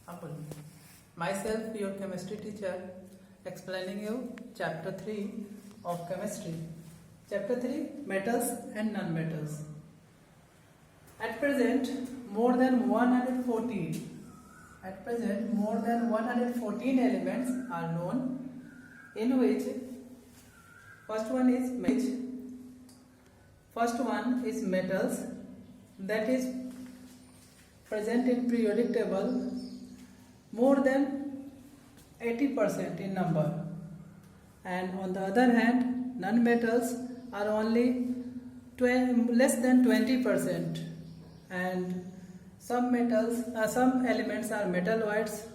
Apple. Myself, your chemistry teacher, explaining you chapter 3 of chemistry. Chapter 3, metals and non-metals. At present, more than 114 elements are known, in which first one is metals, that is present in periodic table more than 80% in number, and on the other hand non-metals are only less than 20%, and some elements are metalloids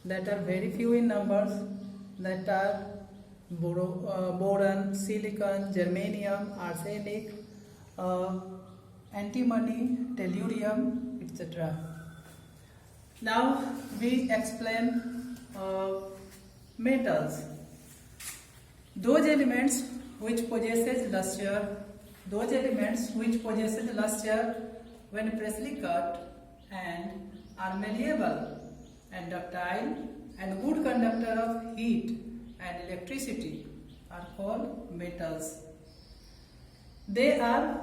that are very few in numbers, that are boron, silicon, germanium, arsenic, antimony, tellurium, etc. Now we explain metals. Those elements which possesses luster when freshly cut and are malleable and ductile and good conductor of heat and electricity are called metals. They are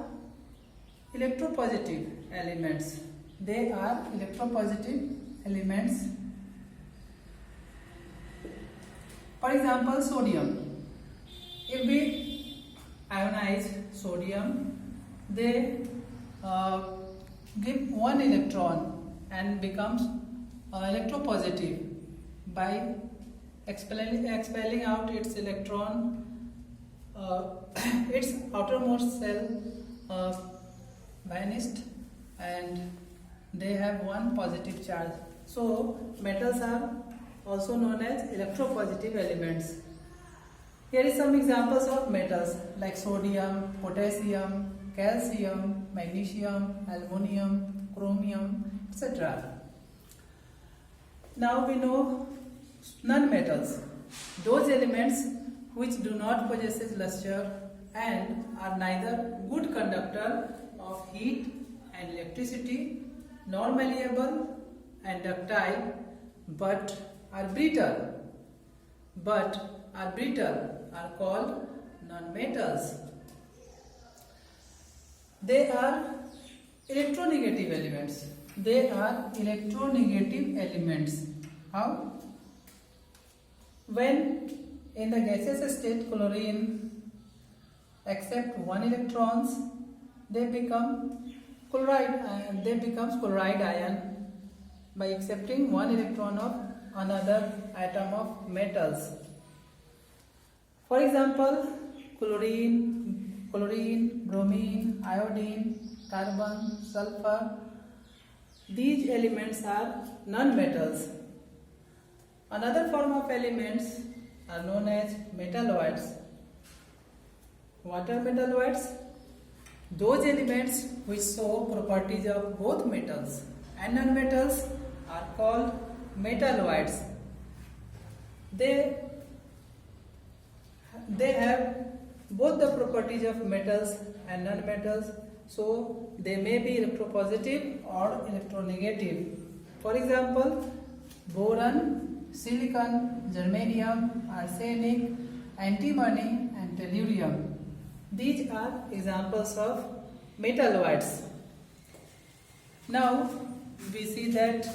electropositive elements. For example, sodium. If we ionize sodium, they give one electron and becomes electropositive by expelling out its electron. Its outermost shell vanished and they have one positive charge. So metals are also known as electropositive elements. Here is some examples of metals like sodium, potassium, calcium, magnesium, aluminum, chromium, etc. Now we know non-metals, those elements which do not possess luster and are neither good conductor of heat and electricity nor malleable and ductile but are brittle are called non-metals. They are electronegative elements. How? When in the gaseous state chlorine accept one electrons, they become chloride ion by accepting one electron of another atom of metals. For example, chlorine, bromine, iodine, carbon, sulfur. These elements are non-metals. Another form of elements are known as metalloids. What are metalloids? Those elements which show properties of both metals and non-metals are called metalloids. They have both the properties of metals and non-metals, so they may be electropositive or electronegative. For example, boron, silicon, germanium, arsenic, antimony and tellurium. These are examples of metalloids. Now we see that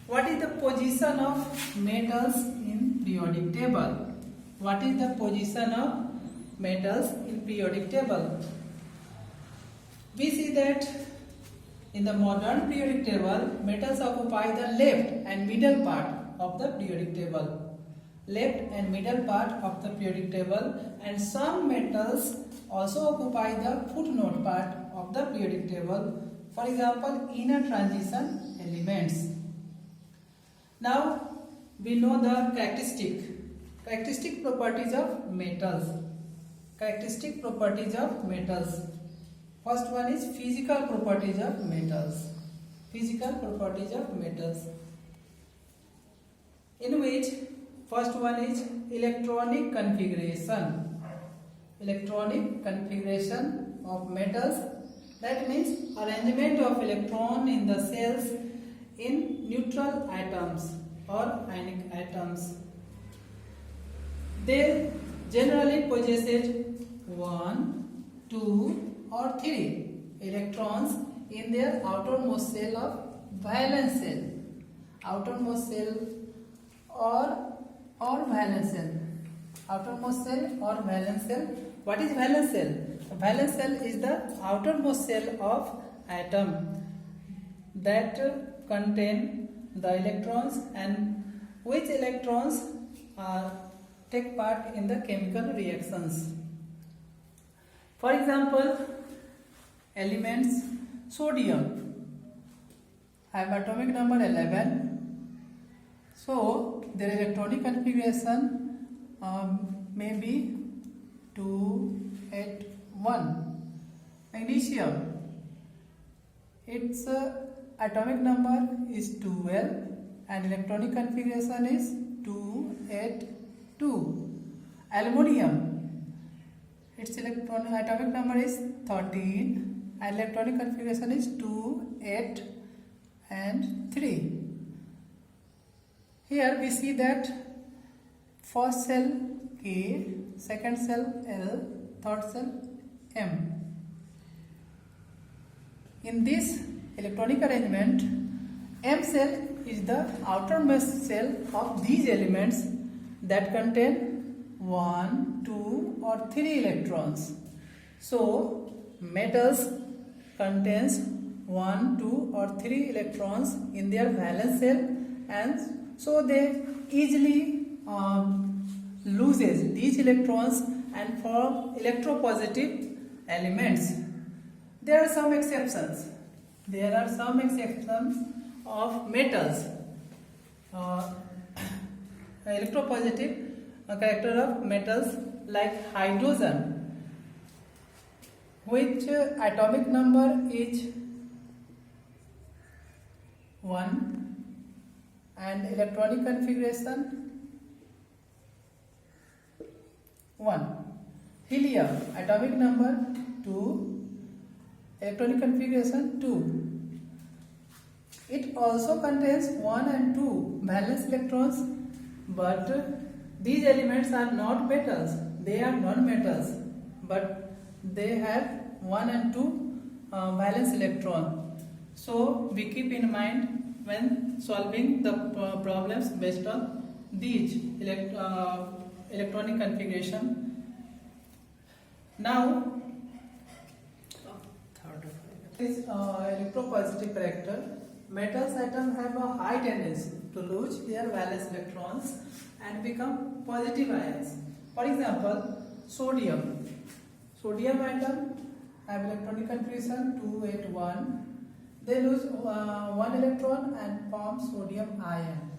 what is the position of metals in periodic table. We see that in the modern periodic table, metals occupy the left and middle part of the periodic table. And some metals also occupy the footnote part of the periodic table. For example, inner transition elements. Now we know the characteristic properties of metals. First one is physical properties of metals. In which first one is electronic configuration of metals. That means arrangement of electron in the cells in neutral atoms. or ionic atoms. They generally possess 1, 2 or 3 electrons in their outermost shell of valence shell. Outermost shell or valence shell. Outermost shell or valence shell. What is valence shell? Valence shell is the outermost shell of atom that contain the electrons and which electrons take part in the chemical reactions. For example, elements sodium have atomic number 11, so their electronic configuration may be 2, 8, 1. Magnesium, its atomic number is 12 and electronic configuration is 2, 8, 2. Aluminium, its atomic number is 13 and electronic configuration is 2, 8 and 3. Here we see that first cell K, second cell L, third cell M. In this electronic arrangement, M cell is the outermost cell of these elements that contain 1, 2 or 3 electrons. So metals contains 1, 2 or 3 electrons in their valence shell, and so they easily loses these electrons and form electropositive elements. There are some exceptions. There are some exceptions of metals. Electropositive character of metals like hydrogen, which atomic number is 1 and electronic configuration 1. Helium, atomic number 2, electronic configuration 2. It also contains 1 and 2 valence electrons, but these elements are not metals. They are non-metals, but they have 1 and 2 valence electron. So we keep in mind when solving the problems based on these electronic configuration. Now, this electropositive character, metals atoms have a high tendency to lose their valence electrons and become positive ions. For example, sodium. Sodium atom have electronic configuration 281. They lose 1 electron and form sodium ion.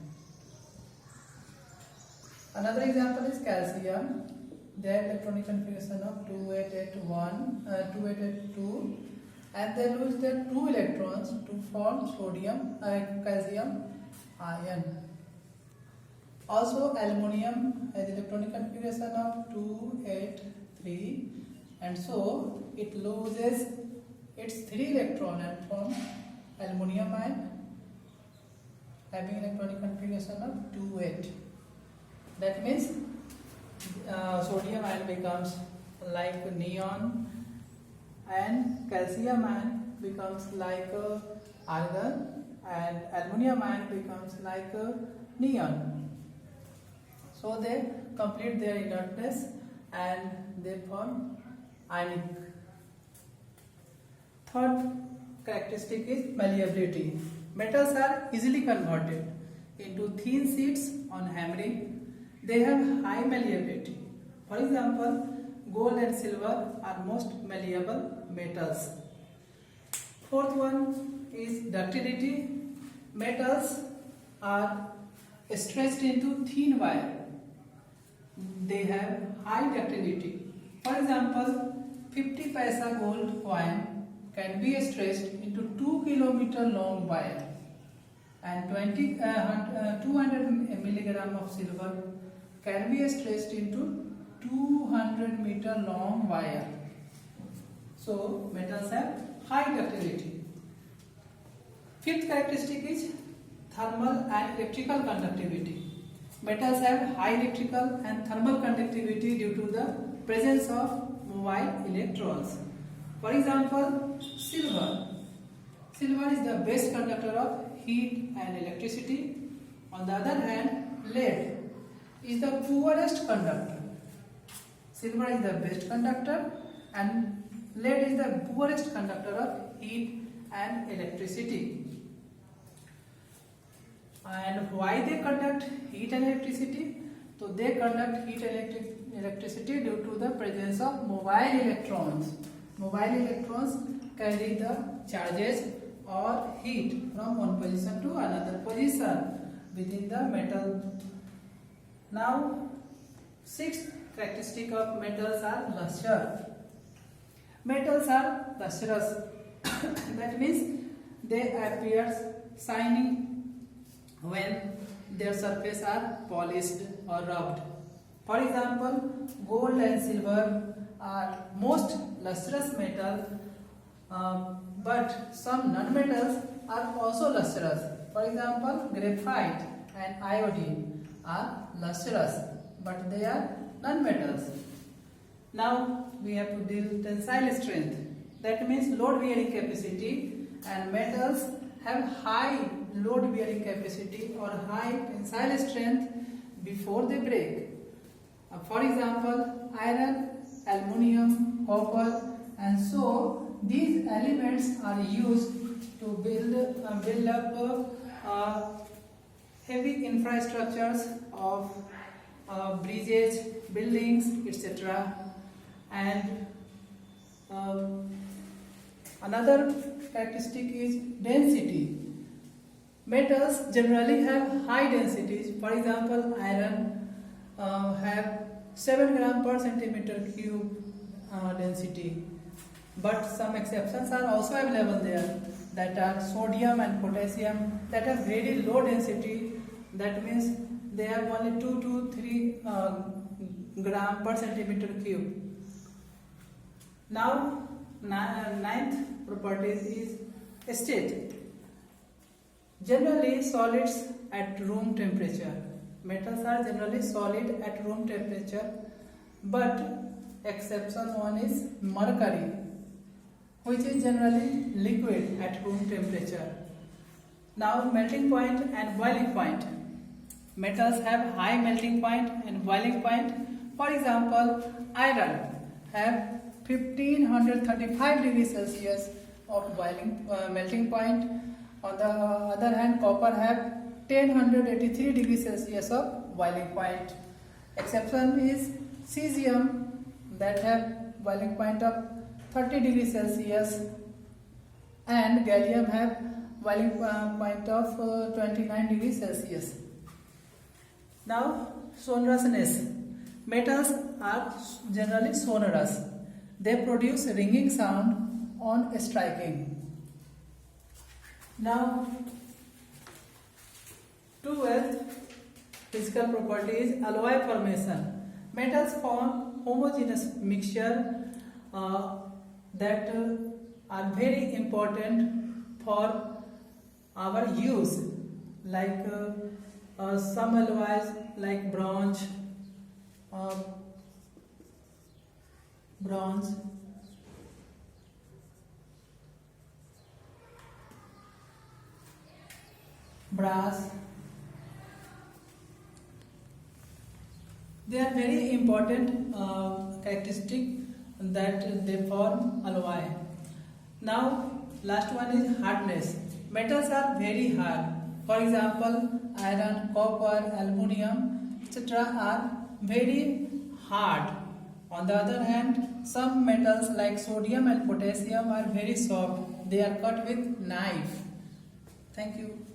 Another example is calcium. Their electronic configuration of 2882, and they lose their 2 electrons to form calcium ion. Also, aluminium has electronic configuration of 283, and so it loses its 3 electron and forms aluminium ion having electronic configuration of 28. That means sodium ion becomes like neon and calcium ion becomes like argon and aluminium ion becomes like neon. So they complete their inertness and they form ionic. Third characteristic is malleability. Metals are easily converted into thin sheets on hammering. They have high malleability. For example, gold and silver are most malleable metals. Fourth one is ductility. Metals are stretched into thin wire. They have high ductility. For example, 50 paisa gold coin can be stretched into 2 km long wire, and 200 milligram of silver can be stretched into 200 meter long wire. So metals have high ductility. Fifth characteristic is thermal and electrical conductivity. Metals have high electrical and thermal conductivity due to the presence of mobile electrons. For example, silver. Silver is the best conductor of heat and electricity. On the other hand, lead is the poorest conductor. Silver is the best conductor and lead is the poorest conductor of heat and electricity. And why they conduct heat and electricity? So they conduct heat and electricity due to the presence of mobile electrons. Mobile electrons carry the charges or heat from one position to another position within the metal. Now, sixth characteristic of metals are luster. Metals are lustrous. That means they appear shiny when their surface are polished or rubbed. For example, gold and silver are most lustrous metal, but some non-metals are also lustrous. For example, graphite and iodine are lustrous, but they are non-metals. Now we have to deal tensile strength. That means load bearing capacity, and metals have high load bearing capacity or high tensile strength before they break. For example, iron, aluminium, copper, and so these elements are used to build up heavy infrastructures of bridges, buildings, etc. And another characteristic is density. Metals generally have high densities. For example, iron have 7 gram per centimeter cube density. But some exceptions are also available there, that are sodium and potassium, that have very low density. That means they have only 2 to 3 gram per centimeter cube. Now, ninth property is state. Generally solids at room temperature. Metals are generally solid at room temperature, but exception one is mercury, which is generally liquid at room temperature. Now, melting point and boiling point. Metals have high melting point and boiling point. For example, iron have 1535 degrees Celsius of melting point. On the other hand, copper have 1083 degrees Celsius of boiling point. Exception is cesium, that have boiling point of 30 degrees Celsius, and gallium have boiling point of 29 degrees Celsius. Now, sonorousness. Metals are generally sonorous. They produce ringing sound on striking. Now, 12th physical property is alloy formation. Metals form homogeneous mixture that are very important for our use, like some alloys like bronze, brass. They are very important characteristic that they form alloy. Now, last one is hardness. Metals are very hard. For example, iron, copper, aluminium, etc. are very hard. On the other hand, some metals like sodium and potassium are very soft. They are cut with knife. Thank you.